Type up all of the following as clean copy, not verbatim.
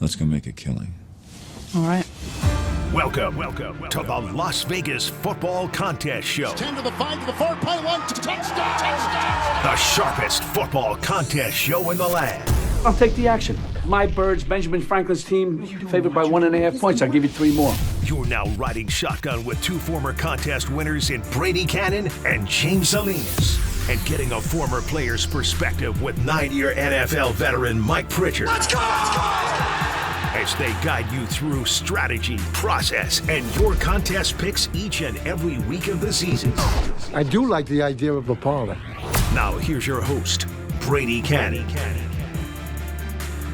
Let's go make a killing. All right. Welcome to the Las Vegas Football Contest Show. 10 to the 5 to the 4, play one, touchdown! The sharpest football contest show in the land. I'll take the action. My Birds, Benjamin Franklin's team, favored by 1.5 points. I'll give you 3 more. You're now riding shotgun with 2 former contest winners in Brady Cannon and James Salinas. And getting a former player's perspective with 9-year NFL veteran Mike Pritchard. Let's go! As they guide you through strategy, process, and your contest picks each and every week of the season. I do like the idea of a parlay. Now here's your host, Brady Cannon.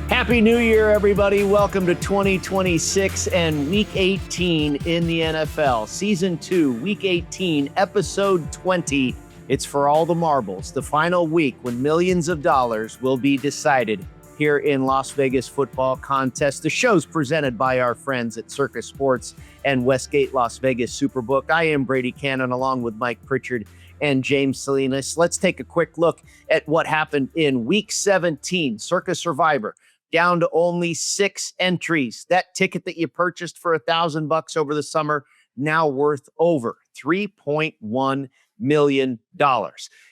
Happy New Year, everybody. Welcome to 2026 and Week 18 in the NFL. Season 2, Week 18, Episode 20. It's for all the marbles, the final week when millions of dollars will be decided here in Las Vegas Football Contest. The show's presented by our friends at Circa Sports and Westgate Las Vegas Superbook. I am Brady Cannon along with Mike Pritchard and James Salinas. Let's take a quick look at what happened in Week 17, Circa Survivor. Down to only 6 entries. That ticket that you purchased for $1,000 over the summer, now worth over $3.1 million.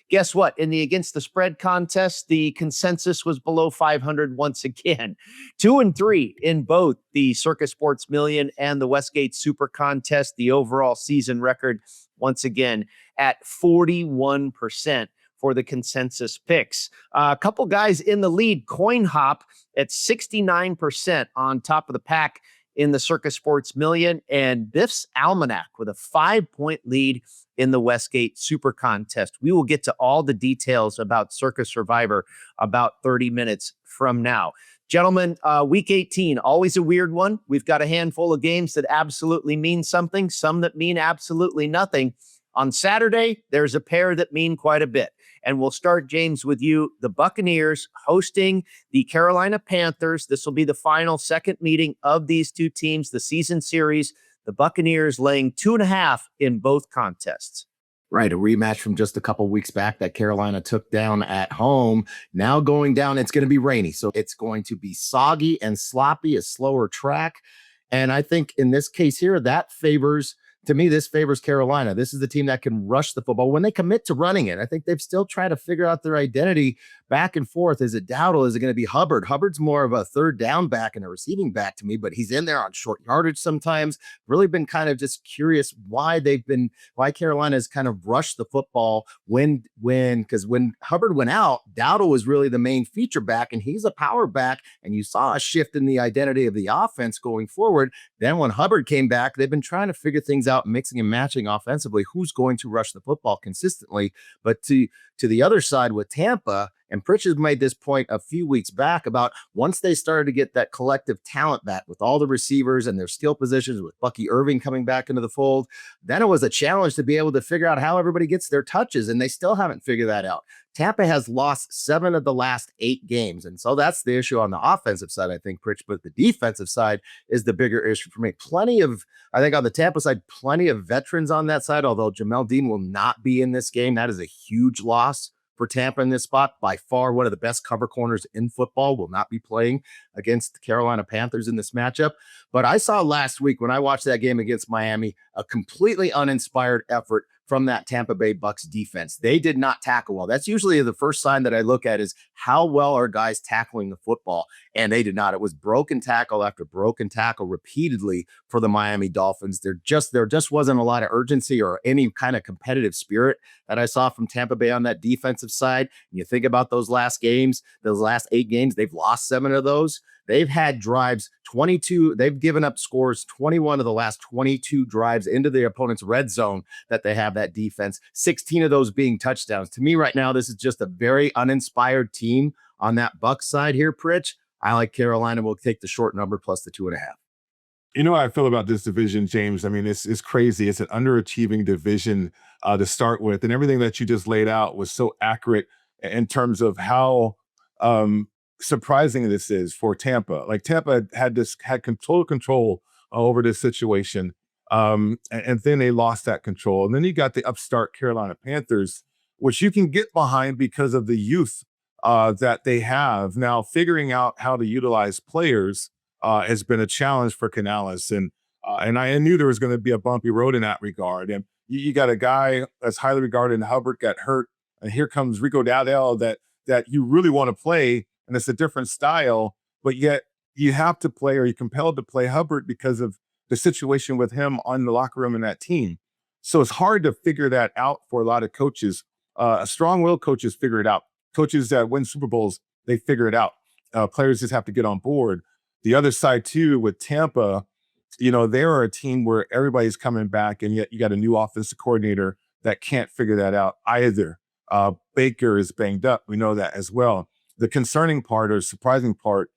Guess what? In the Against the Spread contest, the consensus was below 500 once again. 2 and 3 in both the Circa Sports Million and the Westgate Super Contest. The overall season record, once again, at 41% for the consensus picks. A couple guys in the lead. Coin Hop at 69% on top of the pack in the Circa Sports Million, and Biff's Almanac with a 5-point lead in the Westgate Super Contest. We will get to all the details about Circa Survivor about 30 minutes from now. Gentlemen, Week 18, always a weird one. We've got a handful of games that absolutely mean something, some that mean absolutely nothing. On Saturday, there's a pair that mean quite a bit. And we'll start, James, with you. The Buccaneers hosting the Carolina Panthers. This will be the final second meeting of these two teams, the season series. The Buccaneers laying 2.5 in both contests. Right, a rematch from just a couple weeks back that Carolina took down at home. Now going down, it's going to be rainy. So it's going to be soggy and sloppy, a slower track. And I think in this case here, to me, this favors Carolina. This is the team that can rush the football when they commit to running it. I think they've still tried to figure out their identity back and forth. Is it Dowdle? Is it going to be Hubbard? Hubbard's more of a third down back and a receiving back to me, but he's in there on short yardage sometimes. Really been kind of just curious why Carolina has kind of rushed the football because when Hubbard went out, Dowdle was really the main feature back, and he's a power back, and you saw a shift in the identity of the offense going forward. Then when Hubbard came back, they've been trying to figure things out, mixing and matching offensively, who's going to rush the football consistently. But to the other side with Tampa, and Pritchard made this point a few weeks back about once they started to get that collective talent back with all the receivers and their skill positions, with Bucky Irving coming back into the fold, then it was a challenge to be able to figure out how everybody gets their touches, and they still haven't figured that out. Tampa has lost 7 of the last 8 games, and so that's the issue on the offensive side, I think, Pritch, but the defensive side is the bigger issue for me. I think on the Tampa side, plenty of veterans on that side, although Jamel Dean will not be in this game. That is a huge loss for Tampa in this spot. By far, one of the best cover corners in football will not be playing against the Carolina Panthers in this matchup. But I saw last week when I watched that game against Miami, a completely uninspired effort from that Tampa Bay Bucks defense. They did not tackle well. That's usually the first sign that I look at is how well are guys tackling the football, and they did not. It was broken tackle after broken tackle repeatedly for the Miami Dolphins. There just wasn't a lot of urgency or any kind of competitive spirit that I saw from Tampa Bay on that defensive side. And you think about those last 8 games, they've lost 7 of those. They've had drives 22. They've given up scores 21 of the last 22 drives into the opponent's red zone that they have that defense, 16 of those being touchdowns. To me right now, this is just a very uninspired team on that Bucs side here, Pritch. I like Carolina. We'll take the short number plus the 2.5. You know how I feel about this division, James. I mean, it's crazy. It's an underachieving division to start with. And everything that you just laid out was so accurate in terms of how surprising this is for Tampa. Like Tampa had total control over this situation. And then they lost that control. And then you got the upstart Carolina Panthers, which you can get behind because of the youth that they have. Now, figuring out how to utilize players has been a challenge for Canales. And I knew there was going to be a bumpy road in that regard. And you got a guy that's highly regarded in Hubbard got hurt. And here comes Rico Dowdell that you really want to play. And it's a different style, but yet you have to play, or you're compelled to play Hubbard because of the situation with him on the locker room and that team. So it's hard to figure that out for a lot of coaches. Strong-willed coaches figure it out. Coaches that win Super Bowls, they figure it out. Players just have to get on board. The other side, too, with Tampa, they're a team where everybody's coming back, and yet you got a new offensive coordinator that can't figure that out either. Baker is banged up. We know that as well. The concerning part, or surprising part,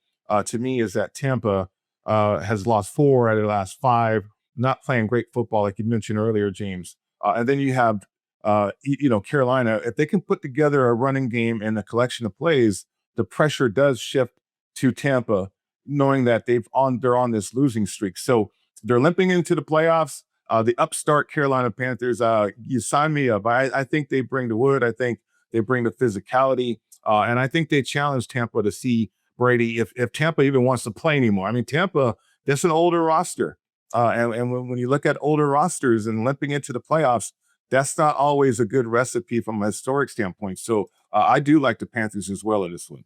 to me, is that Tampa has lost 4 out of the last 5, not playing great football, like you mentioned earlier, James. And then you have, Carolina. If they can put together a running game and a collection of plays, the pressure does shift to Tampa, knowing that they're on this losing streak. So they're limping into the playoffs. The upstart Carolina Panthers, you sign me up. I think they bring the wood. I think they bring the physicality. And I think they challenge Tampa to see Brady if Tampa even wants to play anymore. I mean, Tampa, that's an older roster. And when you look at older rosters and limping into the playoffs, that's not always a good recipe from a historic standpoint. So I do like the Panthers as well in this one.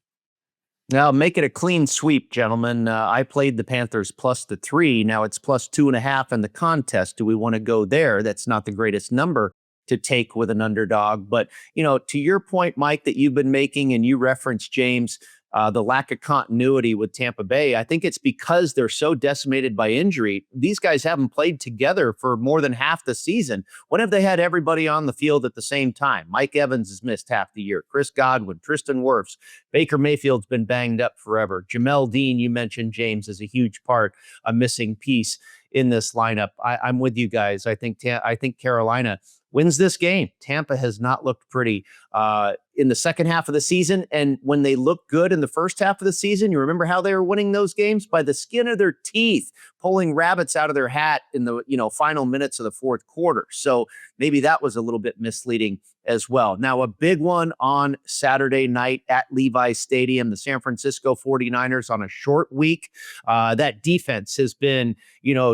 Now, make it a clean sweep, gentlemen. I played the Panthers plus the 3. Now it's plus 2.5 in the contest. Do we want to go there? That's not the greatest number to take with an underdog. But, to your point, Mike, that you've been making, and you referenced, James, the lack of continuity with Tampa Bay, I think it's because they're so decimated by injury. These guys haven't played together for more than half the season. When have they had everybody on the field at the same time? Mike Evans has missed half the year. Chris Godwin, Tristan Wirfs, Baker Mayfield's been banged up forever. Jamel Dean, you mentioned, James, is a huge part, a missing piece in this lineup. I'm with you guys. I think Carolina wins this game. Tampa has not looked pretty in the second half of the season. And when they looked good in the first half of the season, you remember how they were winning those games? By the skin of their teeth, pulling rabbits out of their hat in the final minutes of the fourth quarter. So maybe that was a little bit misleading as well. Now, a big one on Saturday night at Levi's Stadium, the San Francisco 49ers on a short week. That defense has been,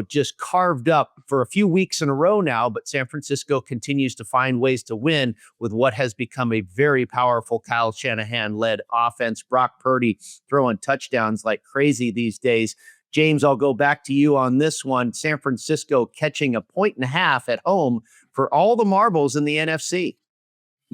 just carved up for a few weeks in a row now, but San Francisco continues to find ways to win with what has become a very powerful Kyle Shanahan-led offense. Brock Purdy throwing touchdowns like crazy these days. James, I'll go back to you on this one. San Francisco catching 1.5 at home for all the marbles in the NFC.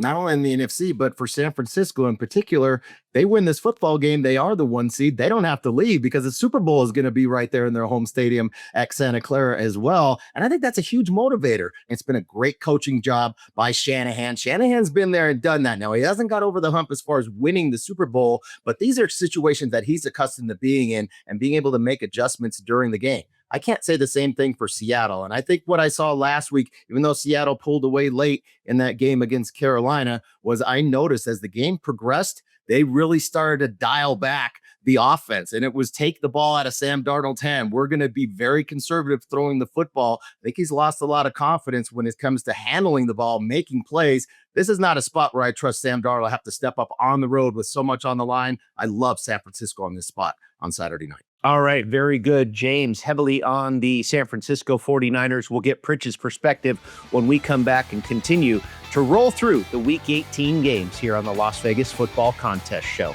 Not only in the NFC, but for San Francisco in particular, they win this football game. They are the 1 seed. They don't have to leave because the Super Bowl is going to be right there in their home stadium at Santa Clara as well. And I think that's a huge motivator. It's been a great coaching job by Shanahan. Shanahan's been there and done that. Now, he hasn't got over the hump as far as winning the Super Bowl, but these are situations that he's accustomed to being in and being able to make adjustments during the game. I can't say the same thing for Seattle. And I think what I saw last week, even though Seattle pulled away late in that game against Carolina, was I noticed as the game progressed, they really started to dial back the offense. And it was take the ball out of Sam Darnold's hand. We're going to be very conservative throwing the football. I think he's lost a lot of confidence when it comes to handling the ball, making plays. This is not a spot where I trust Sam Darnold to have to step up on the road with so much on the line. I love San Francisco on this spot on Saturday night. All right, very good. James, heavily on the San Francisco 49ers. We'll get Pritch's perspective when we come back and continue to roll through the Week 18 games here on the Las Vegas Football Contest Show.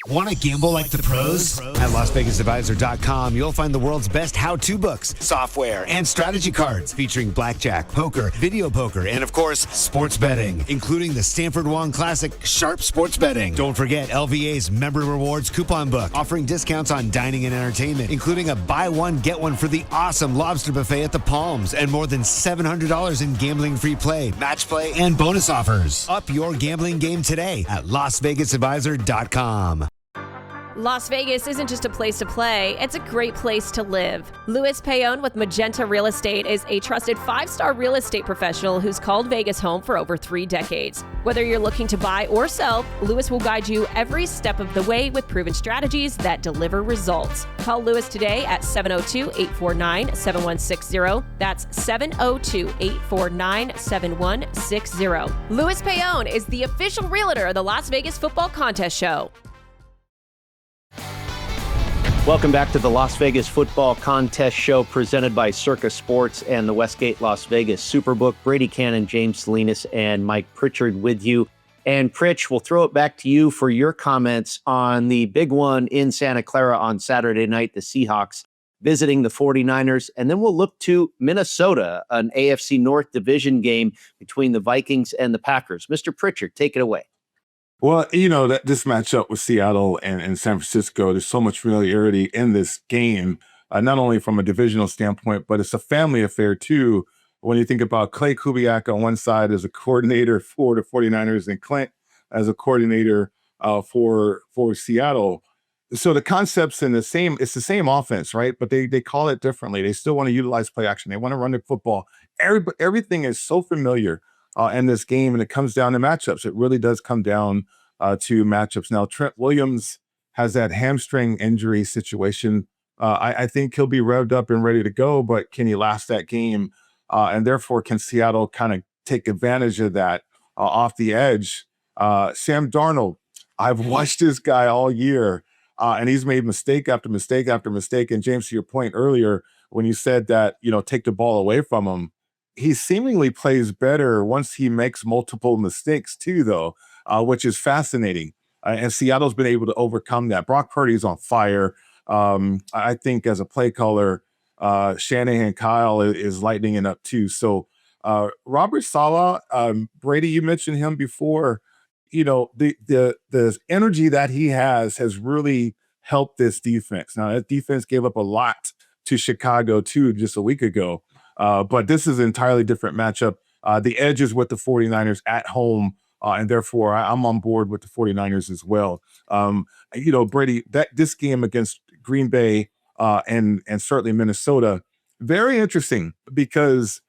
Want to gamble like the pros? At LasVegasAdvisor.com, you'll find the world's best how-to books, software, and strategy cards featuring blackjack, poker, video poker, and of course, sports betting, including the Stanford Wong Classic Sharp Sports Betting. Don't forget LVA's Member Rewards coupon book, offering discounts on dining and entertainment, including a buy one, get one for the awesome lobster buffet at the Palms, and more than $700 in gambling-free play, match play, and bonus offers. Up your gambling game today at LasVegasAdvisor.com. Las Vegas isn't just a place to play, it's a great place to live. Louis Payon with Magenta Real Estate is a trusted 5-star real estate professional who's called Vegas home for over 3 decades. Whether you're looking to buy or sell, Louis will guide you every step of the way with proven strategies that deliver results. Call Louis today at 702-849-7160. That's 702-849-7160. Louis Payon is the official realtor of the Las Vegas Football Contest Show. Welcome back to the Las Vegas Football Contest Show presented by Circa Sports and the Westgate Las Vegas Superbook. Brady Cannon, James Salinas, and Mike Pritchard with you. And Pritch, we'll throw it back to you for your comments on the big one in Santa Clara on Saturday night, the Seahawks visiting the 49ers. And then we'll look to Minnesota, an AFC North division game between the Vikings and the Packers. Mr. Pritchard, take it away. Well, that this matchup with Seattle and San Francisco, there's so much familiarity in this game, not only from a divisional standpoint, but it's a family affair too. When you think about Clay Kubiak on one side as a coordinator for the 49ers and Clint as a coordinator for Seattle. So the concept's it's the same offense, right? But they call it differently. They still want to utilize play action. They want to run the football. Everything is so familiar in this game, and it comes down to matchups. It really does come down to matchups. Now, Trent Williams has that hamstring injury situation. I think he'll be revved up and ready to go, but can he last that game? And therefore, can Seattle kind of take advantage of that off the edge? Sam Darnold, I've watched this guy all year, and he's made mistake after mistake after mistake. And James, to your point earlier, when you said that, take the ball away from him, he seemingly plays better once he makes multiple mistakes too, though, which is fascinating. And Seattle's been able to overcome that. Brock Purdy's on fire. I think as a play caller, Shanahan Kyle is lightning it up too. So Robert Saleh, Brady, you mentioned him before. The energy that he has really helped this defense. Now that defense gave up a lot to Chicago too just a week ago. But this is an entirely different matchup. The edge is with the 49ers at home, and therefore I'm on board with the 49ers as well. Brady, this game against Green Bay and certainly Minnesota, very interesting because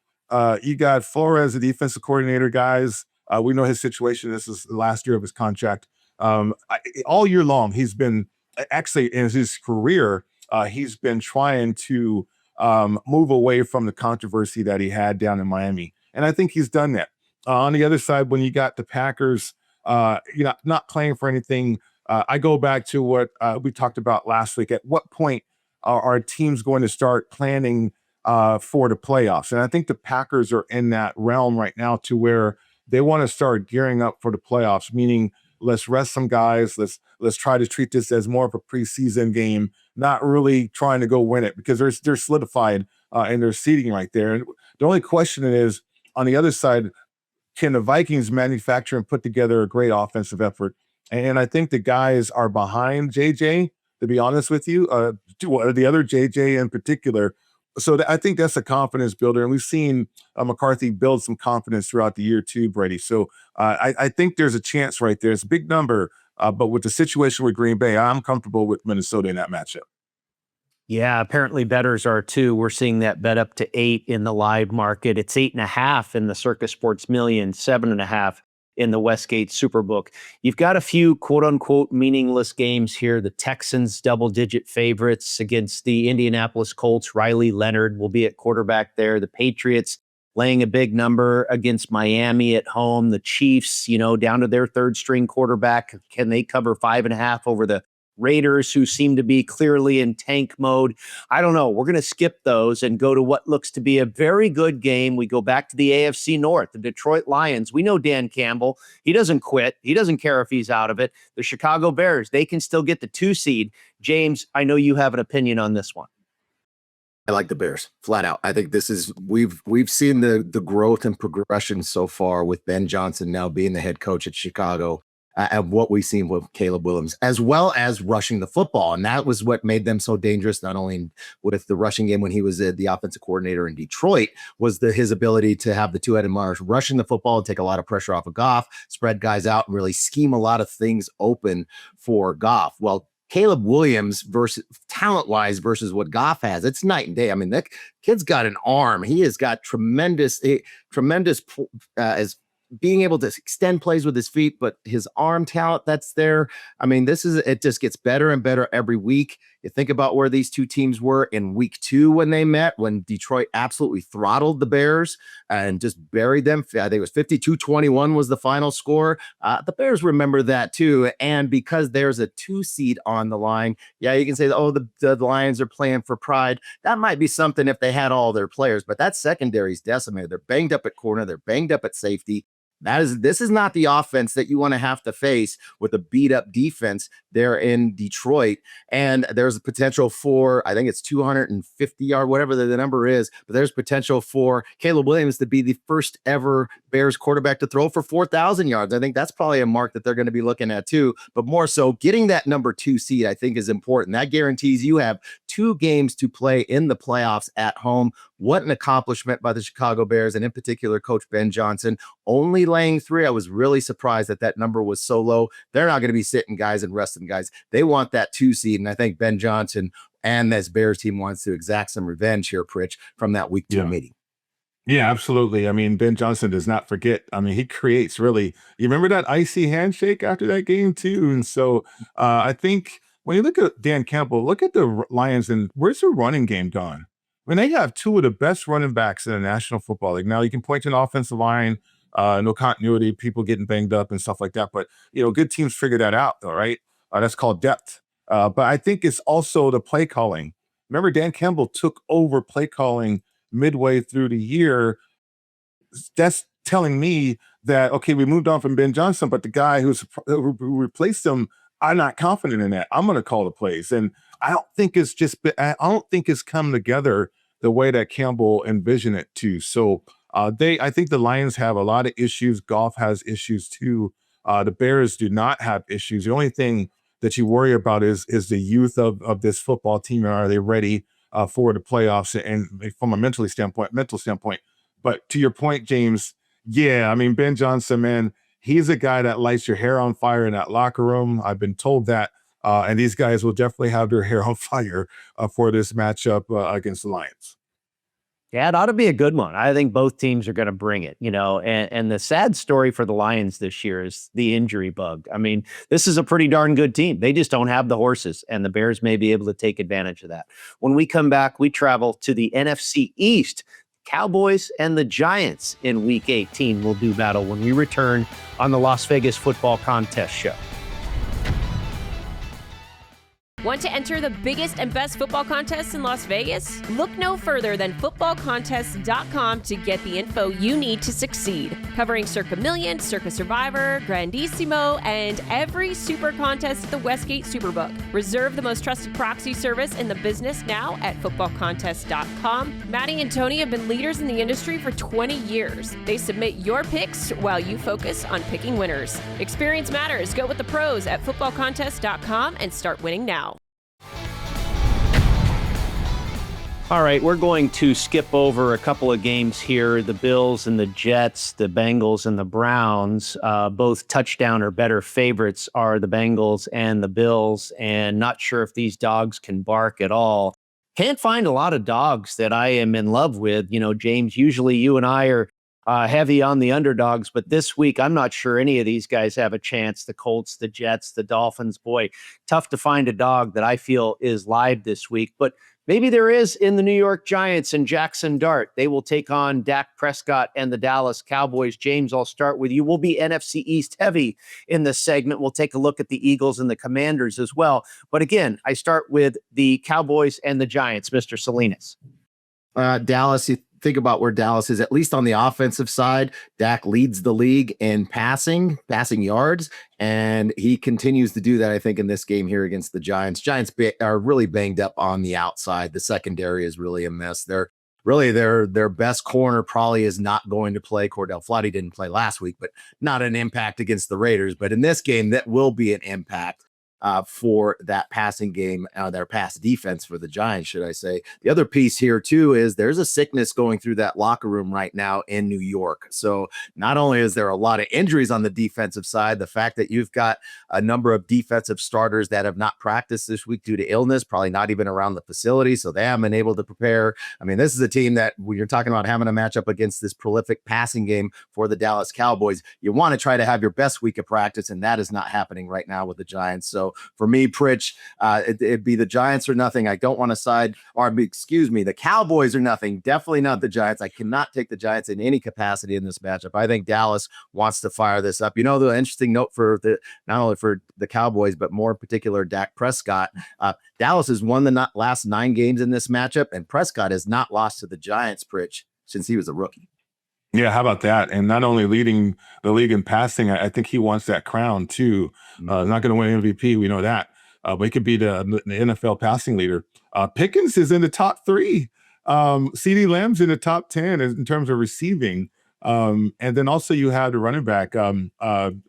you got Flores, the defensive coordinator, guys. We know his situation. This is the last year of his contract. All year long, he's been actually in his career, he's been trying to move away from the controversy that he had down in Miami. And I think he's done that. On the other side, when you got the Packers, not playing for anything, I go back to what we talked about last week. At what point are teams going to start planning for the playoffs? And I think the Packers are in that realm right now to where they want to start gearing up for the playoffs, meaning let's rest some guys. Let's try to treat this as more of a preseason game, not really trying to go win it because they're solidified in their seeding right there. And the only question is, on the other side, can the Vikings manufacture and put together a great offensive effort? And I think the guys are behind JJ, to be honest with you, the other JJ in particular. So I think that's a confidence builder. And we've seen McCarthy build some confidence throughout the year too, Brady. So I think there's a chance right there. It's a big number, but with the situation with Green Bay, I'm comfortable with Minnesota in that matchup. Yeah, apparently bettors are too. We're seeing that bet up to 8 in the live market. It's 8.5 in the Circa Sports Million, 7.5 in the Westgate Superbook. You've got a few quote unquote meaningless games here. The Texans double-digit favorites against the Indianapolis Colts. Riley Leonard will be at quarterback there. The Patriots laying a big number against Miami at home. The Chiefs, down to their third string quarterback. Can they cover 5.5 over the Raiders, who seem to be clearly in tank mode? I don't know. We're going to skip those and go to what looks to be a very good game. We go back to the AFC North, the Detroit Lions. We know Dan Campbell. He doesn't quit. He doesn't care if he's out of it. The Chicago Bears, they can still get the 2 seed. James, I know you have an opinion on this one. I like the Bears flat out. I think this is we've seen the growth and progression so far with Ben Johnson now being the head coach at Chicago. And what we've seen with Caleb Williams, as well as rushing the football. And that was what made them so dangerous, not only with the rushing game when he was the offensive coordinator in Detroit, was his ability to have the two-headed Mars rushing the football and take a lot of pressure off of Goff, spread guys out, and really scheme a lot of things open for Goff. Well, Caleb Williams versus talent-wise versus what Goff has, it's night and day. I mean, that kid's got an arm. He has got tremendous as being able to extend plays with his feet, but his arm talent that's there. I mean, it just gets better and better every week. You think about where these two teams were in week 2 when they met, when Detroit absolutely throttled the Bears and just buried them. I think it was 52-21 was the final score. The Bears remember that too. And because there's a 2 seed on the line, yeah, you can say, oh, the Lions are playing for pride. That might be something if they had all their players, but that secondary is decimated. They're banged up at corner. They're banged up at safety. This is not the offense that you want to have to face with a beat up defense there in Detroit. And there's a potential for, I think it's 250 yard, whatever the number is, but there's potential for Caleb Williams to be the first ever Bears quarterback to throw for 4,000 yards. I think that's probably a mark that they're going to be looking at too, but more so getting that number 2 seed, I think is important. That guarantees you have 2 games to play in the playoffs at home. What an accomplishment by the Chicago Bears, and in particular, Coach Ben Johnson, only laying 3. I was really surprised that number was so low. They're not going to be sitting guys and resting guys. They want that 2 seed, and I think Ben Johnson and this Bears team wants to exact some revenge here, Pritch, from that week 2 meeting. Yeah, absolutely. I mean, Ben Johnson does not forget. I mean, he creates really. You remember that icy handshake after that game too? And so I think when you look at Dan Campbell, look at the Lions and where's the running game gone? When they have 2 of the best running backs in the National Football League. Now you can point to an offensive line, no continuity, people getting banged up and stuff like that. But good teams figure that out, though, right? That's called depth. But I think it's also the play calling. Remember, Dan Campbell took over play calling midway through the year. That's telling me that, okay, we moved on from Ben Johnson, but the guy who replaced him, I'm not confident in that. I'm going to call the plays. And I don't think it's come together the way that Campbell envisioned it to. So I think the Lions have a lot of issues. Goff has issues too. The Bears do not have issues. The only thing that you worry about is the youth of this football team. Are they ready for the playoffs and from a mental standpoint? But to your point, James, yeah, I mean, Ben Johnson, man, he's a guy that lights your hair on fire in that locker room. I've been told that. And these guys will definitely have their hair on fire for this matchup against the Lions. Yeah, it ought to be a good one. I think both teams are going to bring it, and the sad story for the Lions this year is the injury bug. I mean, this is a pretty darn good team. They just don't have the horses, and the Bears may be able to take advantage of that. When we come back, we travel to the NFC East. Cowboys and the Giants in Week 18 will do battle when we return on the Las Vegas Football Contest Show. Want to enter the biggest and best football contests in Las Vegas? Look no further than footballcontest.com to get the info you need to succeed. Covering Circa Million, Circa Survivor, Grandissimo, and every super contest at the Westgate Superbook. Reserve the most trusted proxy service in the business now at footballcontest.com. Maddie and Tony have been leaders in the industry for 20 years. They submit your picks while you focus on picking winners. Experience matters. Go with the pros at footballcontest.com and start winning now. All right, we're going to skip over a couple of games here. The Bills and the Jets, the Bengals and the Browns, both touchdown or better favorites are the Bengals and the Bills, and not sure if these dogs can bark at all. Can't find a lot of dogs that I am in love with. James, usually you and I are heavy on the underdogs, but this week I'm not sure any of these guys have a chance. The Colts, the Jets, the Dolphins, boy, tough to find a dog that I feel is live this week, but maybe there is in the New York Giants and Jackson Dart. They will take on Dak Prescott and the Dallas Cowboys. James, I'll start with you. We'll be NFC East heavy in this segment. We'll take a look at the Eagles and the Commanders as well. But again, I start with the Cowboys and the Giants, Mr. Salinas. Dallas, you think about where Dallas is, at least on the offensive side. Dak leads the league in passing yards, and he continues to do that, I think, in this game here against the Giants. Giants are really banged up on the outside. The secondary is really a mess. Their best corner probably is not going to play. Cordell Flotty didn't play last week, but not an impact against the Raiders. But in this game, that will be an impact. for that passing game, their pass defense for the Giants, should I say. The other piece here, too, is there's a sickness going through that locker room right now in New York. So not only is there a lot of injuries on the defensive side, the fact that you've got a number of defensive starters that have not practiced this week due to illness, probably not even around the facility, so they haven't been able to prepare. I mean, this is a team that when you're talking about having a matchup against this prolific passing game for the Dallas Cowboys, you want to try to have your best week of practice, and that is not happening right now with the Giants. So for me, Pritch, it'd be the Giants or nothing. I don't want to side, or excuse me, the Cowboys or nothing. Definitely not the Giants. I cannot take the Giants in any capacity in this matchup. I think Dallas wants to fire this up. You know, the interesting note for not only for the Cowboys, but more in particular, Dak Prescott. Dallas has won the last 9 games in this matchup, and Prescott has not lost to the Giants, Pritch, since he was a rookie. Yeah, how about that? And not only leading the league in passing, I think he wants that crown too. Not going to win MVP, we know that. But he could be the NFL passing leader. Pickens is in the top 3. CeeDee Lamb's in the top 10 in terms of receiving. And then also you have the running back,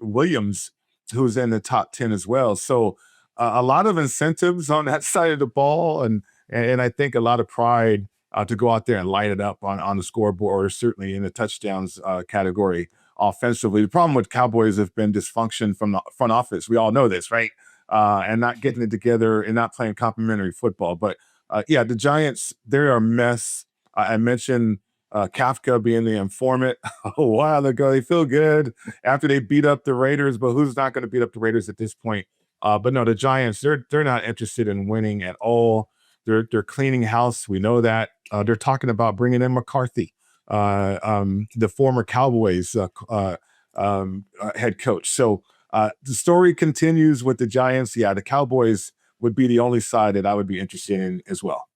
Williams, who's in the top 10 as well. So a lot of incentives on that side of the ball. And I think a lot of pride to go out there and light it up on the scoreboard, or certainly in the touchdowns category offensively. The problem with Cowboys have been dysfunction from the front office. We all know this, right? And not getting it together and not playing complementary football. But yeah, the Giants, they're a mess. I mentioned Kafka being the informant a while ago. They feel good after they beat up the Raiders, but who's not going to beat up the Raiders at this point? But no, the Giants, they're not interested in winning at all. They're cleaning house. We know that. They're talking about bringing in McCarthy, the former Cowboys head coach. So the story continues with the Giants. Yeah, the Cowboys would be the only side that I would be interested in as well.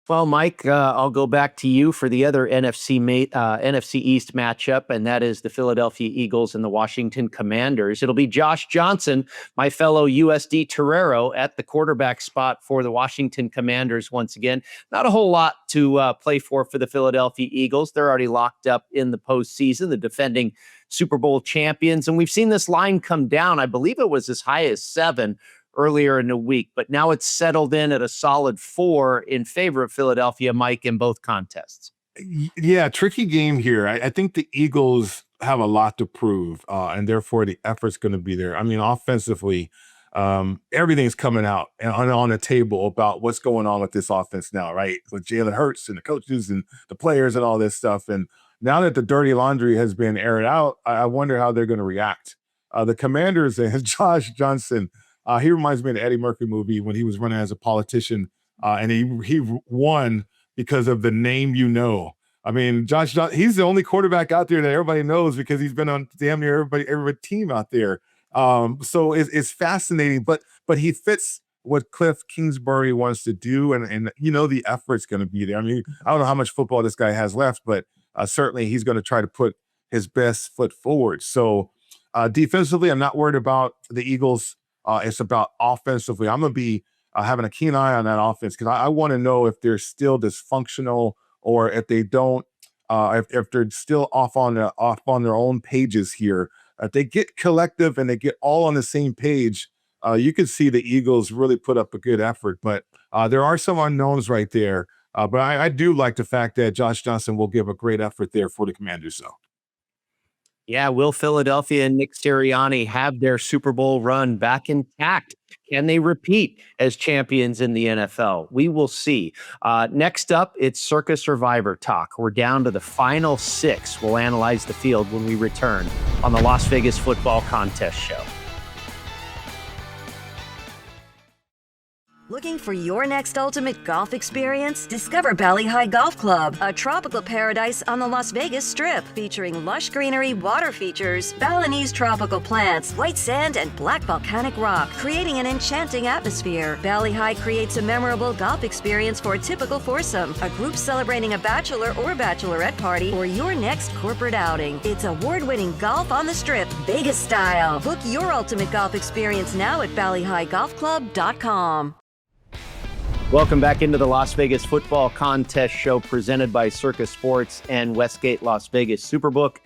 Well, Mike, I'll go back to you for the other NFC East matchup, and that is the Philadelphia Eagles and the Washington Commanders. It'll be Josh Johnson, my fellow USD Torero, at the quarterback spot for the Washington Commanders once again. Not a whole lot to play for the Philadelphia Eagles. They're already locked up in the postseason, the defending Super Bowl champions, and we've seen this line come down. I believe it was as high as 7 earlier in the week, but now it's settled in at a solid 4 in favor of Philadelphia, Mike, in both contests. Yeah, tricky game here. I think the Eagles have a lot to prove, and therefore the effort's going to be there. I mean, offensively, everything's coming out on the table about what's going on with this offense now, right? With Jalen Hurts and the coaches and the players and all this stuff. And now that the dirty laundry has been aired out, I wonder how they're going to react. The Commanders and Josh Johnson, he reminds me of the Eddie Murphy movie when he was running as a politician, and he won because of the name you know. I mean, he's the only quarterback out there that everybody knows because he's been on damn near every team out there. So it's fascinating, but he fits what Cliff Kingsbury wants to do, and you know the effort's going to be there. I mean, I don't know how much football this guy has left, but certainly he's going to try to put his best foot forward. So defensively, I'm not worried about the Eagles. It's about offensively. I'm going to be having a keen eye on that offense because I want to know if they're still dysfunctional or if they don't, if they're still off on their own pages here. If they get collective and they get all on the same page, you can see the Eagles really put up a good effort. But there are some unknowns right there. But I do like the fact that Josh Johnson will give a great effort there for the Commanders, though. Yeah, will Philadelphia and Nick Sirianni have their Super Bowl run back intact? Can they repeat as champions in the NFL? We will see. Next up, it's Circa Survivor talk. We're down to the final 6. We'll analyze the field when we return on the Las Vegas Football Contest Show. Looking for your next ultimate golf experience? Discover Valley High Golf Club, a tropical paradise on the Las Vegas Strip, featuring lush greenery, water features, Balinese tropical plants, white sand, and black volcanic rock, creating an enchanting atmosphere. Valley High creates a memorable golf experience for a typical foursome, a group celebrating a bachelor or bachelorette party, or your next corporate outing. It's award-winning golf on the Strip, Vegas style. Book your ultimate golf experience now at valleyhighgolfclub.com. Welcome back into the Las Vegas Football Contest Show presented by Circa Sports and Westgate Las Vegas Superbook.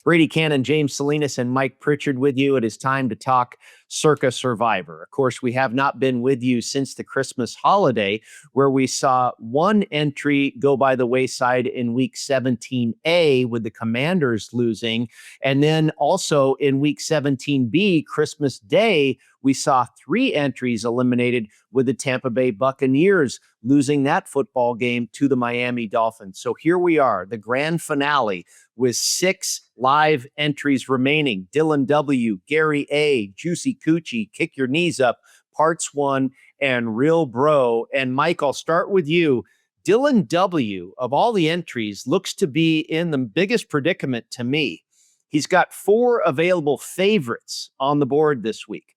Brady Cannon, James Salinas, and Mike Pritchard with you. It is time to talk Circa Survivor. Of course, we have not been with you since the Christmas holiday, where we saw one entry go by the wayside in week 17A with the Commanders losing. And then also in week 17B, Christmas Day, we saw 3 entries eliminated with the Tampa Bay Buccaneers losing that football game to the Miami Dolphins. So here we are, the grand finale with 6 live entries remaining. Dylan W., Gary A., Juicy Coochie, Kick Your Knees Up, Parts 1, and Real Bro. And Mike, I'll start with you. Dylan W., of all the entries, looks to be in the biggest predicament to me. He's got 4 available favorites on the board this week.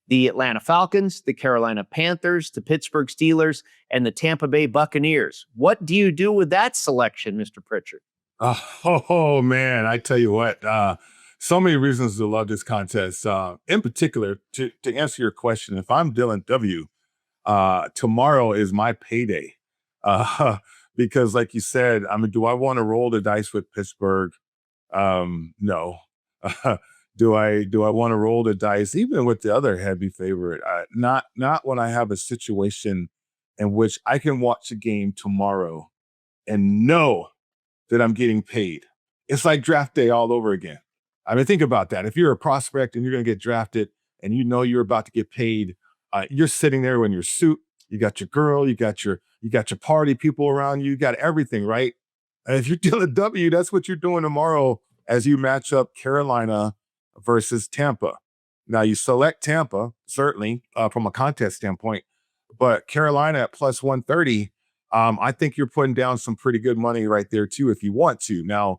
The Atlanta Falcons, the Carolina Panthers, the Pittsburgh Steelers, and the Tampa Bay Buccaneers. What do you do with that selection, Mr. Pritchard? Oh man, I tell you what, so many reasons to love this contest. In particular, to answer your question, if I'm Dylan W., tomorrow is my payday. Because like you said, I mean, do I want to roll the dice with Pittsburgh? No. Do I want to roll the dice even with the other heavy favorite? Not when I have a situation in which I can watch a game tomorrow and know that I'm getting paid. It's like draft day all over again. I mean, think about that. If you're a prospect and you're going to get drafted and you know you're about to get paid, you're sitting there in your suit. You got your girl, you got your party people around you, you got everything, right? And if you're Dylan W., that's what you're doing tomorrow as you match up Carolina versus Tampa. Now you select Tampa, certainly from a contest standpoint, but Carolina at plus 130, I think you're putting down some pretty good money right there too, if you want to. Now,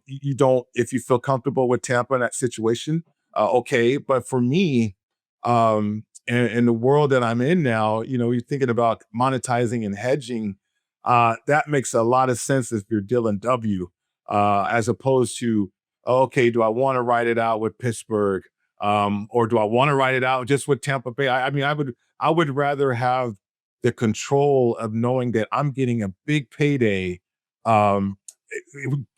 you don't, if you feel comfortable with Tampa in that situation, okay. But for me, in the world that I'm in now, you know, you're thinking about monetizing and hedging. That makes a lot of sense if you're Dylan W. As opposed to, okay, do I want to ride it out with Pittsburgh, or do I want to ride it out just with Tampa Bay? I mean, I would rather have the control of knowing that I'm getting a big payday,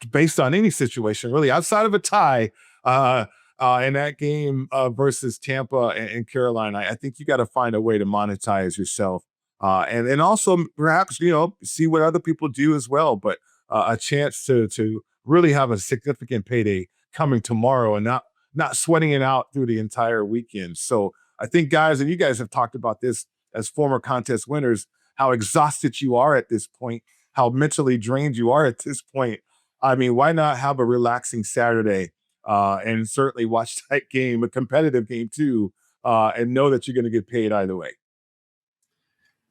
based on any situation, really, outside of a tie, in that game versus Tampa and Carolina. I think you got to find a way to monetize yourself, and also perhaps, you know, see what other people do as well. But a chance to really have a significant payday coming tomorrow and not sweating it out through the entire weekend. So I think, guys, and you guys have talked about this as former contest winners, how exhausted you are at this point, how mentally drained you are at this point. I mean, why not have a relaxing Saturday and certainly watch that game, a competitive game too, and know that you're going to get paid either way.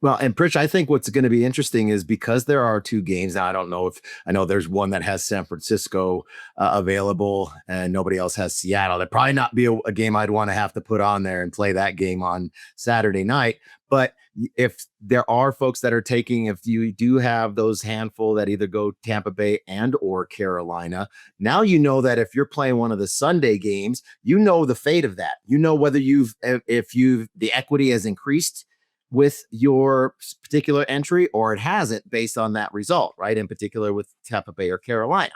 Well, and Pritch, I think what's going to be interesting is because there are 2 games now. I know there's one that has San Francisco available and nobody else has Seattle. That'd probably not be a game I'd want to have to put on there and play that game on Saturday night. But if there are folks that are taking, if you do have those handful that either go Tampa Bay and or Carolina, now you know that if you're playing one of the Sunday games, you know the fate of that. You know whether the equity has increased with your particular entry or it hasn't based on that result, right? In particular with Tampa Bay or Carolina.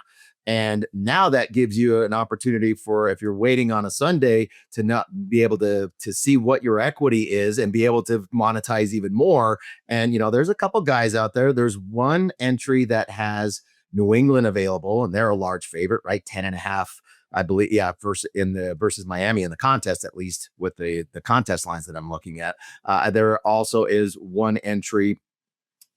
And now that gives you an opportunity for, if you're waiting on a Sunday, to not be able to see what your equity is and be able to monetize even more. And, you know, there's a couple guys out there. There's one entry that has New England available, and they're a large favorite, right? 10.5, I believe. Yeah. Versus Miami in the contest, at least with the contest lines that I'm looking at. There also is one entry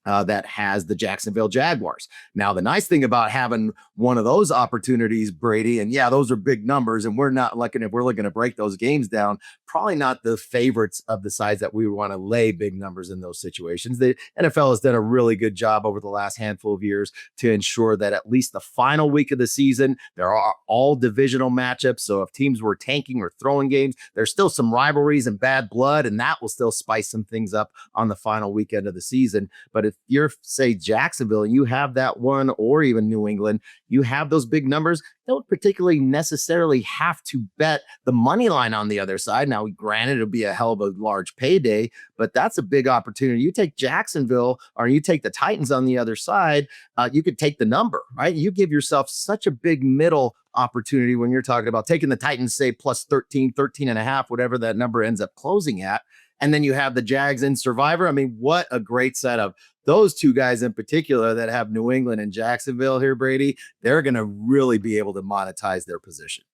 that has the Jacksonville Jaguars. Now, the nice thing about having one of those opportunities, Brady, and yeah, those are big numbers, and we're not looking, if we're looking to break those games down, probably not the favorites of the sides that we want to lay big numbers in those situations. The NFL has done a really good job over the last handful of years to ensure that at least the final week of the season, there are all divisional matchups. So if teams were tanking or throwing games, there's still some rivalries and bad blood, and that will still spice some things up on the final weekend of the season. But if you're, say, Jacksonville, you have that one, or even New England, you have those big numbers, don't particularly necessarily have to bet the money line on the other side. Now, granted, it'll be a hell of a large payday, but that's a big opportunity. You take Jacksonville or you take the Titans on the other side, you could take the number, right? You give yourself such a big middle opportunity when you're talking about taking the Titans, say, plus 13 and a half, whatever that number ends up closing at. And then you have the Jags in Survivor. I mean, what a great setup. Those two guys in particular that have New England and Jacksonville here, Brady, they're going to really be able to monetize their position.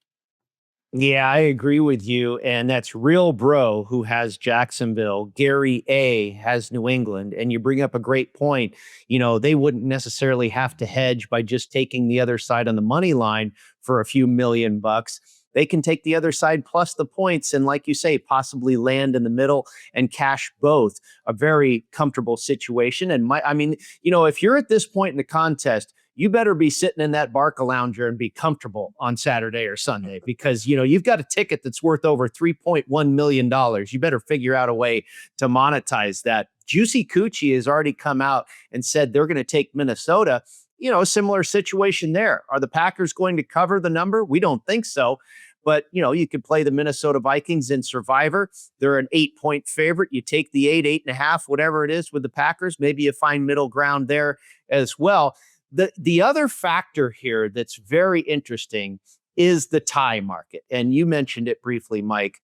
Yeah, I agree with you. And that's Real Bro who has Jacksonville. Gary A has New England. And you bring up a great point. You know, they wouldn't necessarily have to hedge by just taking the other side on the money line for a few $1,000,000. They can take the other side plus the points and, like you say, possibly land in the middle and cash both. A very comfortable situation. And if you're at this point in the contest, you better be sitting in that Barca-Lounger and be comfortable on Saturday or Sunday because, you've got a ticket that's worth over $3.1 million. You better figure out a way to monetize that. Juicy Coochie has already come out and said they're going to take Minnesota. A similar situation there. Are the Packers going to cover the number? We don't think so. But, you could play the Minnesota Vikings in Survivor. They're an 8-point favorite. You take the 8.5, whatever it is with the Packers. Maybe you find middle ground there as well. The other factor here that's very interesting is the tie market. And you mentioned it briefly, Mike.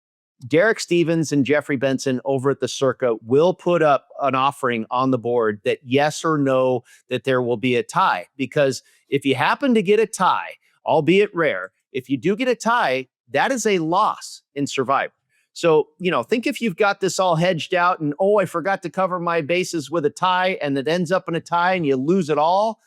Derek Stevens and Jeffrey Benson over at the Circa will put up an offering on the board that yes or no, that there will be a tie. Because if you happen to get a tie, albeit rare, if you do get a tie, that is a loss in Survivor. So, think if you've got this all hedged out and, I forgot to cover my bases with a tie and it ends up in a tie and you lose it all.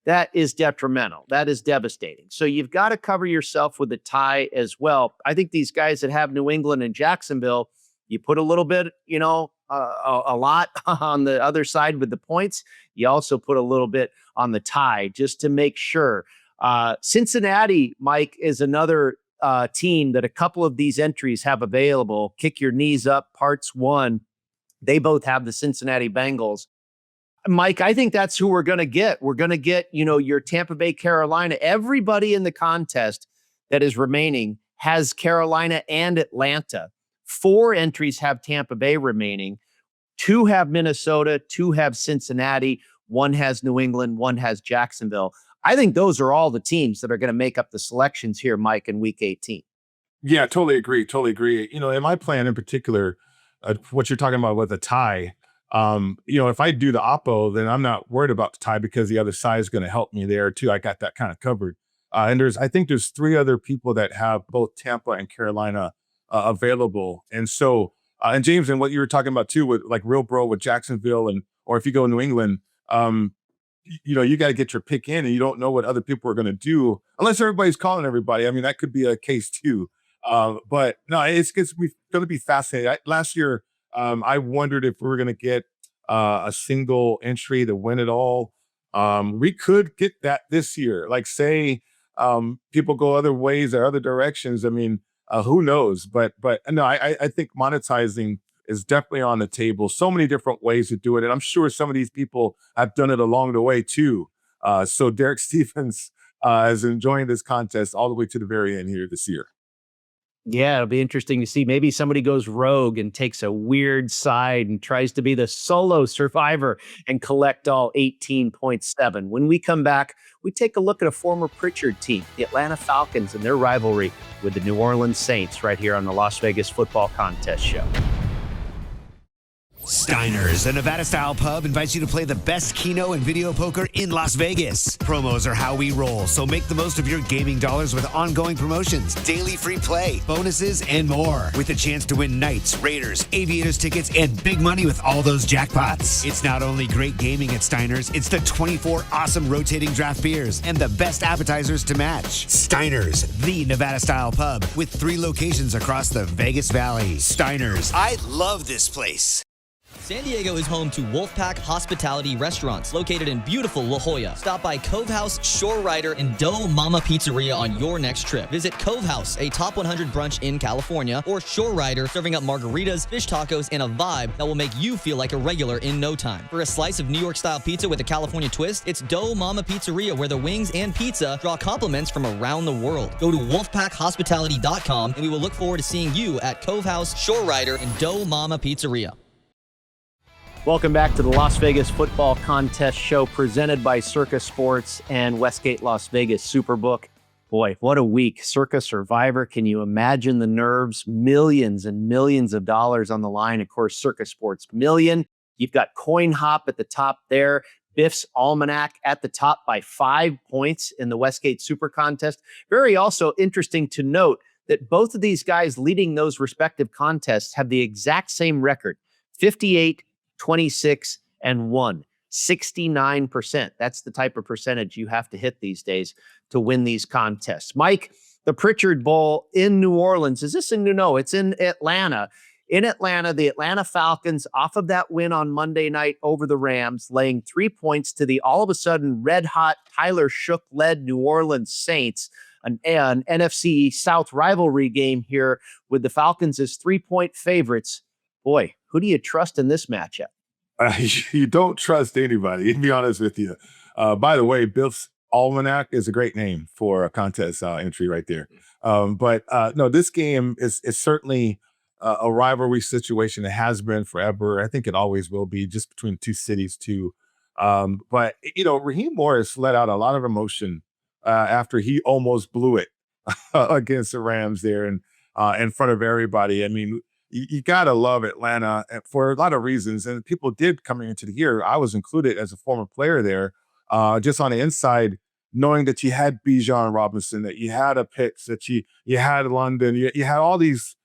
That is detrimental. That is devastating. So you've got to cover yourself with a tie as well. I think these guys that have New England and Jacksonville, you put a little bit, a lot on the other side with the points. You also put a little bit on the tie just to make sure. Cincinnati, Mike, is another team that a couple of these entries have available. Kick Your Knees Up, Parts 1. They both have the Cincinnati Bengals. Mike, I think that's who we're going to get. We're going to get, your Tampa Bay, Carolina. Everybody in the contest that is remaining has Carolina and Atlanta. 4 entries have Tampa Bay remaining. 2 have Minnesota. 2 have Cincinnati. 1 has New England. 1 has Jacksonville. I think those are all the teams that are going to make up the selections here, Mike, in Week 18. Yeah, totally agree. In my plan in particular, what you're talking about with a tie, if I do the oppo, then I'm not worried about the tie because the other side is going to help me there too. I got that kind of covered. And I think there's 3 other people that have both Tampa and Carolina available. And so, and James, and what you were talking about too, with like Real Bro with Jacksonville, or if you go New England, you got to get your pick in, and you don't know what other people are going to do unless everybody's calling everybody. I mean, that could be a case too. But no, it's going to be fascinating. Last year, I wondered if we were going to get a single entry to win it all. We could get that this year. Like, say, people go other ways or other directions. I mean, who knows? But no, I think monetizing is definitely on the table. So many different ways to do it. And I'm sure some of these people have done it along the way too. So Derek Stevens is enjoying this contest all the way to the very end here this year. Yeah, it'll be interesting to see. Maybe somebody goes rogue and takes a weird side and tries to be the solo survivor and collect all 18.7. When we come back, we take a look at a former Pritchard team, the Atlanta Falcons, and their rivalry with the New Orleans Saints right here on the Las Vegas Football Contest Show. Steiner's, a Nevada-style pub, invites you to play the best keno and video poker in Las Vegas. Promos are how we roll, so make the most of your gaming dollars with ongoing promotions, daily free play, bonuses, and more. With a chance to win Knights, Raiders, Aviators tickets, and big money with all those jackpots. It's not only great gaming at Steiner's, it's the 24 awesome rotating draft beers and the best appetizers to match. Steiner's, the Nevada-style pub, with 3 locations across the Vegas Valley. Steiner's, I love this place. San Diego is home to Wolfpack Hospitality Restaurants, located in beautiful La Jolla. Stop by Cove House, Shore Rider, and Dough Mama Pizzeria on your next trip. Visit Cove House, a top 100 brunch in California, or Shore Rider, serving up margaritas, fish tacos, and a vibe that will make you feel like a regular in no time. For a slice of New York-style pizza with a California twist, it's Dough Mama Pizzeria, where the wings and pizza draw compliments from around the world. Go to wolfpackhospitality.com, and we will look forward to seeing you at Cove House, Shore Rider, and Dough Mama Pizzeria. Welcome back to the Las Vegas Football Contest Show, presented by Circa Sports and Westgate Las Vegas Superbook. Boy, what a week. Circa Survivor. Can you imagine the nerves? Millions and millions of dollars on the line. Of course, Circa Sports Million. You've got Coin Hop at the top there. Biff's Almanac at the top by 5 points in the Westgate Super Contest. Very also interesting to note that both of these guys leading those respective contests have the exact same record, 58, 26, and 1, 69%. That's the type of percentage you have to hit these days to win these contests. Mike, the Pritchard Bowl in New Orleans. Is this in No, it's in Atlanta. In Atlanta, the Atlanta Falcons, off of that win on Monday night over the Rams, laying 3 points to the all of a sudden red-hot Tyler Shough-led New Orleans Saints. An NFC South rivalry game here with the Falcons as 3-point favorites. Boy, who do you trust in this matchup? You don't trust anybody, to be honest with you. By the way, Biff's Almanac is a great name for a contest entry right there. But no, this game is certainly a rivalry situation. It has been forever. I think it always will be, just between two cities too. But, Raheem Morris let out a lot of emotion after he almost blew it against the Rams there and in front of everybody. I mean, you got to love Atlanta for a lot of reasons. And people did coming into the year. I was included as a former player there, just on the inside, knowing that you had Bijan Robinson, that you had a Pitts, that you had London, you had all these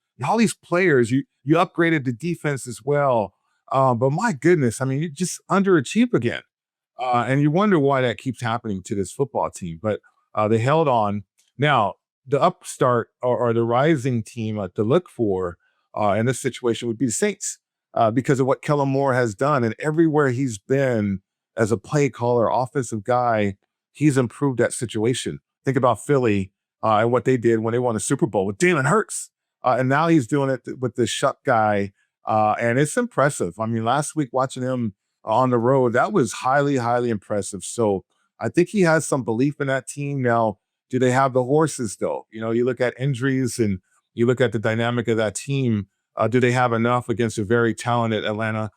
players. You upgraded the defense as well. But my goodness, I mean, you just underachieve again. And you wonder why that keeps happening to this football team. But they held on. Now, the upstart or the rising team to look for in this situation would be the Saints, because of what Kellen Moore has done. And everywhere he's been as a play caller, offensive guy, he's improved that situation. Think about Philly and what they did when they won the Super Bowl with Jalen Hurts. And now he's doing it with the Shough guy. And it's impressive. I mean, last week watching him on the road, that was highly, highly impressive. So I think he has some belief in that team. Now, do they have the horses, though? You look at injuries and you look at the dynamic of that team. Do they have enough against a very talented Atlanta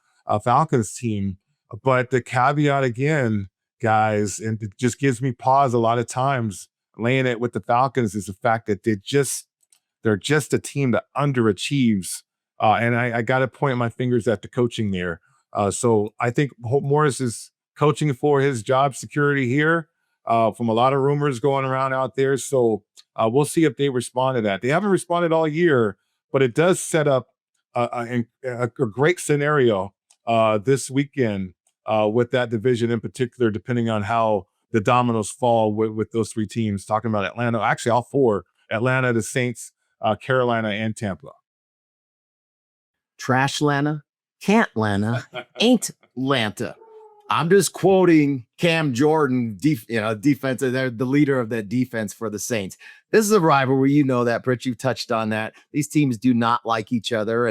Falcons team? But the caveat again, guys, and it just gives me pause a lot of times laying it with the Falcons, is the fact that they're just a team that underachieves. And I got to point my fingers at the coaching there. So I think Morris is coaching for his job security here, from a lot of rumors going around out there. So we'll see if they respond to that. They haven't responded all year, but it does set up a great scenario this weekend with that division in particular, depending on how the dominoes fall with those three teams. Talking about Atlanta, actually all four: Atlanta, the Saints, Carolina, and Tampa. Trash Atlanta, can't Atlanta, ain't Atlanta. I'm just quoting Cam Jordan, defensive. They're the leader of that defense for the Saints. This is a rivalry, that, Pritch. You touched on that. These teams do not like each other,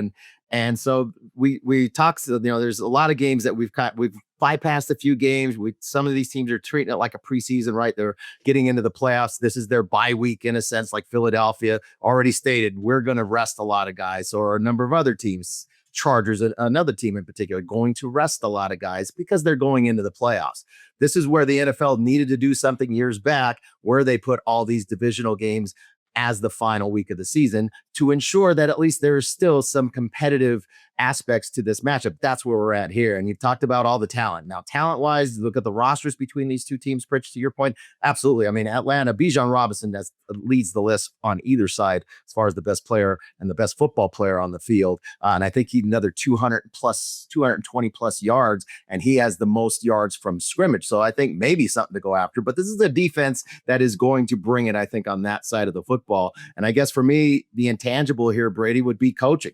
and so we talked. There's a lot of games that we've bypassed a few games. Some of these teams are treating it like a preseason, right? They're getting into the playoffs. This is their bye week in a sense, like Philadelphia already stated. We're going to rest a lot of guys, or a number of other teams. Chargers, another team in particular, going to rest a lot of guys because they're going into the playoffs. This is where the NFL needed to do something years back, where they put all these divisional games as the final week of the season to ensure that at least there is still some competitive aspects to this matchup. That's where we're at here. And you've talked about all the talent. Now, talent-wise, look at the rosters between these two teams, Pritch, to your point. Absolutely. I mean, Atlanta, Bijan Robinson leads the list on either side as far as the best player and the best football player on the field. And I think he's another 220 plus yards, and he has the most yards from scrimmage. So I think maybe something to go after. But this is a defense that is going to bring it, I think, on that side of the football. And I guess for me, the intangible here, Brady, would be coaching.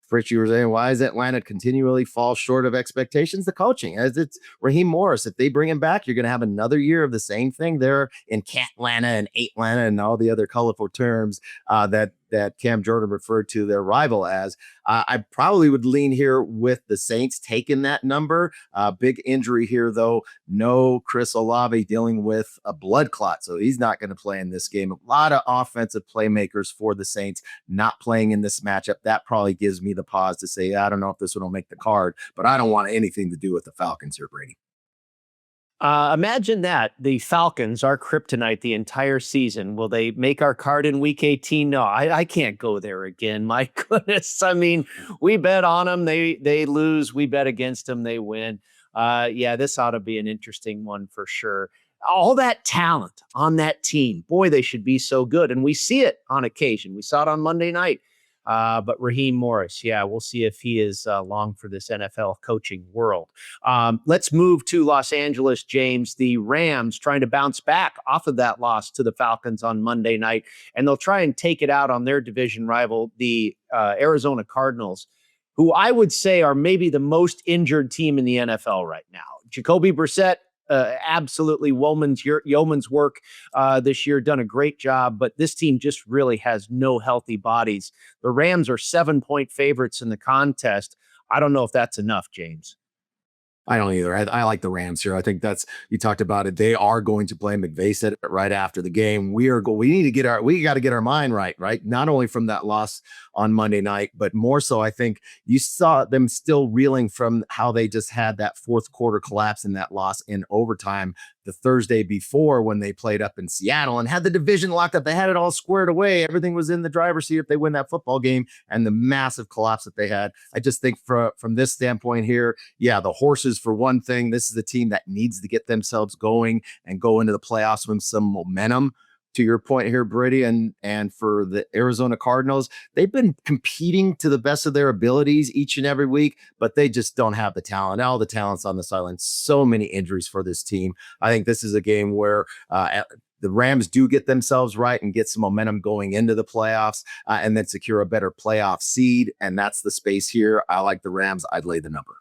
Fritz, you were saying, why does Atlanta continually fall short of expectations? The coaching, as it's Raheem Morris. If they bring him back, you're going to have another year of the same thing there in Catlanta and Atlanta and all the other colorful terms that Cam Jordan referred to their rival as. I probably would lean here with the Saints taking that number. Big injury here, though. No Chris Olave dealing with a blood clot, so he's not going to play in this game. A lot of offensive playmakers for the Saints not playing in this matchup. That probably gives me the pause to say, I don't know if this one will make the card, but I don't want anything to do with the Falcons here, Brady. Imagine that. The Falcons are kryptonite the entire season. Will they make our card in week 18? No, I can't go there again. My goodness. I mean, we bet on them. They lose. We bet against them. They win. This ought to be an interesting one for sure. All that talent on that team. Boy, they should be so good. And we see it on occasion. We saw it on Monday night. But Raheem Morris, we'll see if he is long for this NFL coaching world. Let's move to Los Angeles, James. The Rams trying to bounce back off of that loss to the Falcons on Monday night, and they'll try and take it out on their division rival, the Arizona Cardinals, who I would say are maybe the most injured team in the NFL right now. Jacoby Brissett, absolutely yeoman's work this year, done a great job, but this team just really has no healthy bodies. The Rams are 7-point favorites in the contest. I don't know if that's enough, James. I don't either. I like the Rams here. I think you talked about it. They are going to play. McVay said it right after the game. We got to get our mind right? Not only from that loss on Monday night, but more so, I think you saw them still reeling from how they just had that fourth quarter collapse in that loss in overtime the Thursday before when they played up in Seattle and had the division locked up. They had it all squared away. Everything was in the driver's seat if they win that football game, and the massive collapse that they had. I just think from this standpoint here, the horses for one thing. This is a team that needs to get themselves going and go into the playoffs with some momentum. To your point here, Brady, and for the Arizona Cardinals, they've been competing to the best of their abilities each and every week, but they just don't have the talent. All the talent's on the sideline. So many injuries for this team. I think this is a game where the Rams do get themselves right and get some momentum going into the playoffs and then secure a better playoff seed. And that's the space here. I like the Rams. I'd lay the number.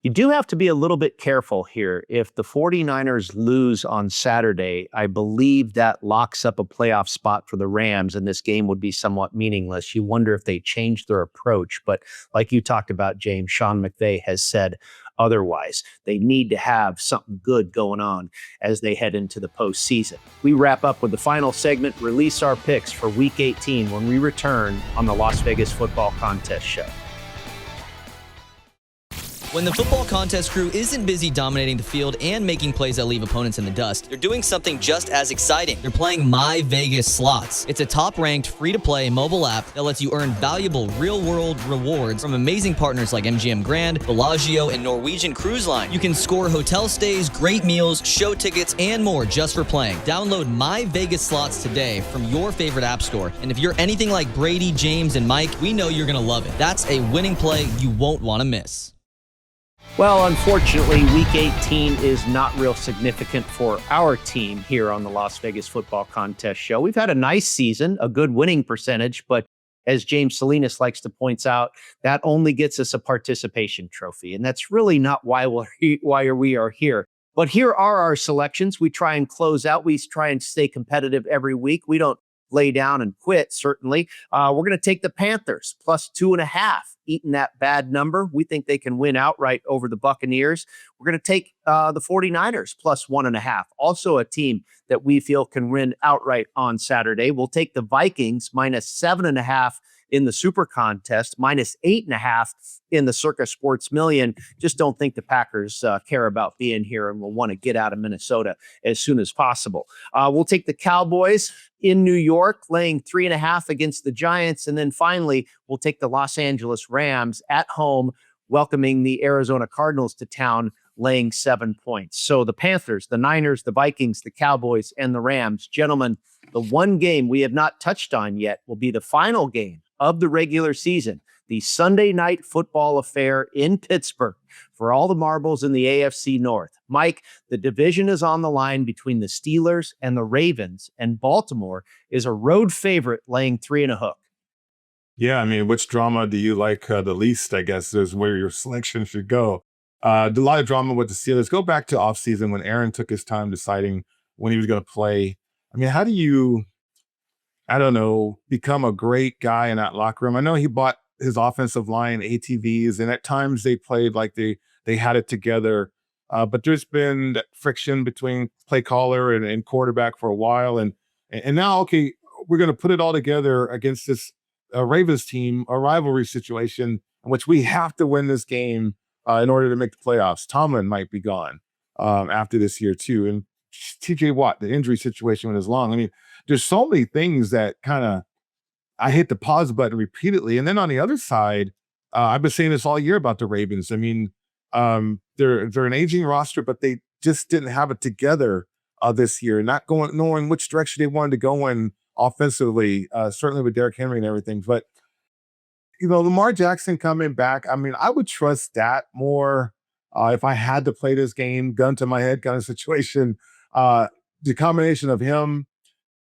You do have to be a little bit careful here. If the 49ers lose on Saturday, I believe that locks up a playoff spot for the Rams, and this game would be somewhat meaningless. You wonder if they change their approach. But like you talked about, James, Sean McVay has said otherwise. They need to have something good going on as they head into the postseason. We wrap up with the final segment, release our picks for Week 18 when we return on the Las Vegas Football Contest Show. When the football contest crew isn't busy dominating the field and making plays that leave opponents in the dust, they're doing something just as exciting. They're playing My Vegas Slots. It's a top-ranked, free-to-play mobile app that lets you earn valuable real-world rewards from amazing partners like MGM Grand, Bellagio, and Norwegian Cruise Line. You can score hotel stays, great meals, show tickets, and more just for playing. Download My Vegas Slots today from your favorite app store. And if you're anything like Brady, James, and Mike, we know you're going to love it. That's a winning play you won't want to miss. Well, unfortunately, Week 18 is not real significant for our team here on the Las Vegas Football Contest Show. We've had a nice season, a good winning percentage, but as James Salinas likes to point out, that only gets us a participation trophy, and that's really not why we are here. But here are our selections. We try and close out. We try and stay competitive every week. We don't lay down and quit, certainly. We're going to take the Panthers plus 2.5, eating that bad number. We think they can win outright over the Buccaneers. We're going to take the 49ers plus 1.5, also a team that we feel can win outright on Saturday. We'll take the Vikings minus 7.5 in the Super Contest, minus 8.5 in the Circa Sports Million. Just don't think the Packers care about being here and will want to get out of Minnesota as soon as possible. We'll take the Cowboys in New York, laying 3.5 against the Giants. And then finally, we'll take the Los Angeles Rams at home, welcoming the Arizona Cardinals to town, laying 7 points. So the Panthers, the Niners, the Vikings, the Cowboys, and the Rams. Gentlemen, the one game we have not touched on yet will be the final game of the regular season, the Sunday night football affair in Pittsburgh for all the marbles in the AFC North. Mike, the division is on the line between the Steelers and the Ravens, and Baltimore is a road favorite laying 3.5. Yeah, I mean, which drama do you like the least, I guess, is where your selection should go. A lot of drama with the Steelers. Go back to offseason when Aaron took his time deciding when he was going to play. I mean, how do you, I don't know, become a great guy in that locker room? I know he bought his offensive line ATVs, and at times they played like they had it together. But there's been that friction between play caller and quarterback for a while. And now, okay, we're going to put it all together against this Ravens team, a rivalry situation in which we have to win this game in order to make the playoffs. Tomlin might be gone after this year too. And TJ Watt, the injury situation with his lung. I mean, there's so many things that kind of, I hit the pause button repeatedly. And then on the other side, I've been saying this all year about the Ravens. I mean, they're an aging roster, but they just didn't have it together this year, not knowing which direction they wanted to go in offensively, certainly with Derrick Henry and everything. But, you know, Lamar Jackson coming back, I mean, I would trust that more if I had to play this game, gun to my head kind of situation. The combination of him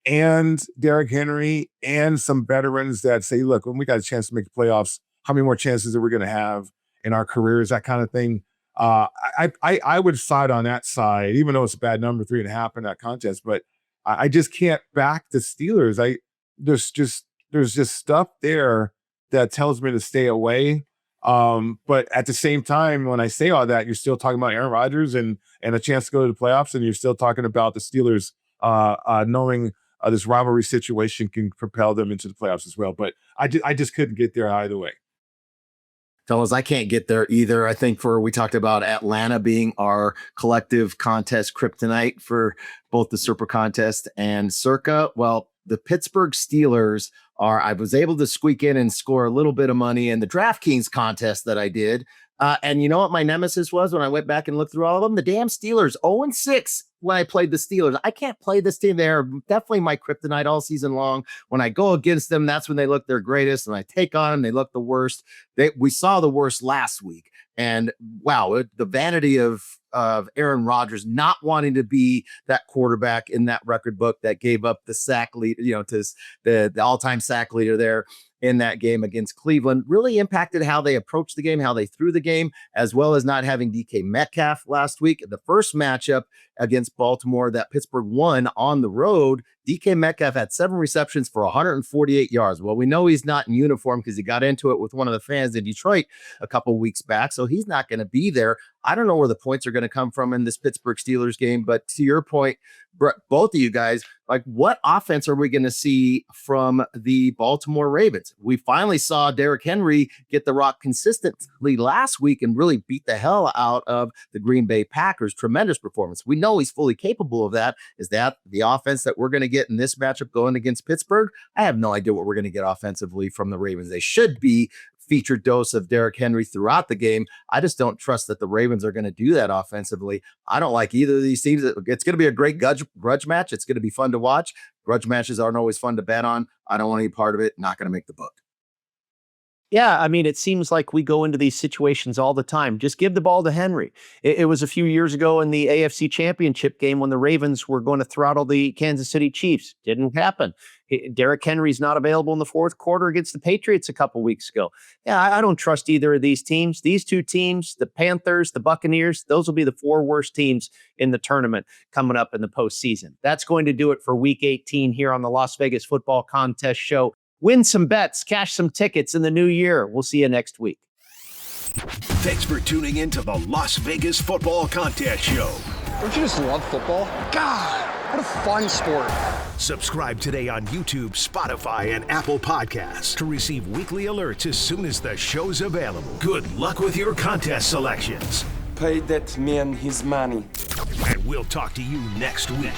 and Derrick Henry and some veterans that say, look, when we got a chance to make the playoffs, how many more chances are we going to have in our careers, that kind of thing. I would side on that side, even though it's a bad number, 3.5 in that contest, but I just can't back the Steelers. There's just stuff there that tells me to stay away. But at the same time, when I say all that, you're still talking about Aaron Rodgers and a chance to go to the playoffs, and you're still talking about the Steelers knowing this rivalry situation can propel them into the playoffs as well. But I just couldn't get there either way. Fellas, I can't get there either. I think we talked about Atlanta being our collective contest kryptonite for both the Super Contest and Circa. Well, the Pittsburgh Steelers I was able to squeak in and score a little bit of money in the DraftKings contest that I did. And you know what my nemesis was when I went back and looked through all of them? The damn Steelers, 0-6 when I played the Steelers. I can't play this team. They're definitely my kryptonite all season long. When I go against them, that's when they look their greatest. And I take on them, they look the worst. We saw the worst last week. And wow, the vanity of Aaron Rodgers not wanting to be that quarterback in that record book that gave up the sack lead, to the all-time sack leader there in that game against Cleveland really impacted how they approached the game, how they threw the game, as well as not having DK Metcalf last week. The first matchup against Baltimore that Pittsburgh won on the road, DK Metcalf had 7 receptions for 148 yards. Well, we know he's not in uniform because he got into it with one of the fans in Detroit a couple weeks back, so he's not going to be there. I don't know where the points are going to come from in this Pittsburgh Steelers game, but to your point, both of you guys, like, what offense are we going to see from the Baltimore Ravens? We finally saw Derrick Henry get the rock consistently last week and really beat the hell out of the Green Bay Packers. Tremendous performance. We know he's fully capable of that. Is that the offense that we're going to get in this matchup going against Pittsburgh? I have no idea what we're going to get offensively from the Ravens. They should be featured dose of Derrick Henry throughout the game. I just don't trust that the Ravens are going to do that offensively. I don't like either of these teams. It's going to be a great grudge match. It's going to be fun to watch. Grudge matches aren't always fun to bet on. I don't want any part of it. Not going to make the book. Yeah, I mean, it seems like we go into these situations all the time. Just give the ball to Henry. It was a few years ago in the AFC Championship game when the Ravens were going to throttle the Kansas City Chiefs. Didn't happen. Derrick Henry's not available in the fourth quarter against the Patriots a couple weeks ago. Yeah, I don't trust either of these teams. These two teams, the Panthers, the Buccaneers, those will be the 4 worst teams in the tournament coming up in the postseason. That's going to do it for Week 18 here on the Las Vegas Football Contest Show. Win some bets, cash some tickets in the new year. We'll see you next week. Thanks for tuning in to the Las Vegas Football Contest Show. Don't you just love football? God, what a fun sport. Subscribe today on YouTube, Spotify, and Apple Podcasts to receive weekly alerts as soon as the show's available. Good luck with your contest selections. Pay that man his money. And we'll talk to you next week.